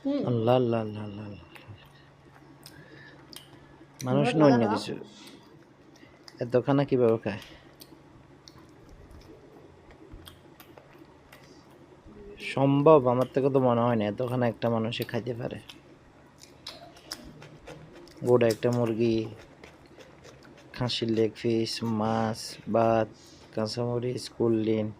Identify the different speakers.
Speaker 1: আল্লাহ আল্লাহ আল্লাহ আল্লাহ আল্লাহ। মানুষ না অন্য কিছু, এত খানা কিভাবে খায়? সম্ভব? আমার থেকে তো মনে হয় না এতখানা একটা মানুষে খাইতে পারে। গোটা একটা মুরগি, খাসির লেগ পিস, মাছ, ভাত, কাঁচামরিচ, কোল্ড ড্রিঙ্ক,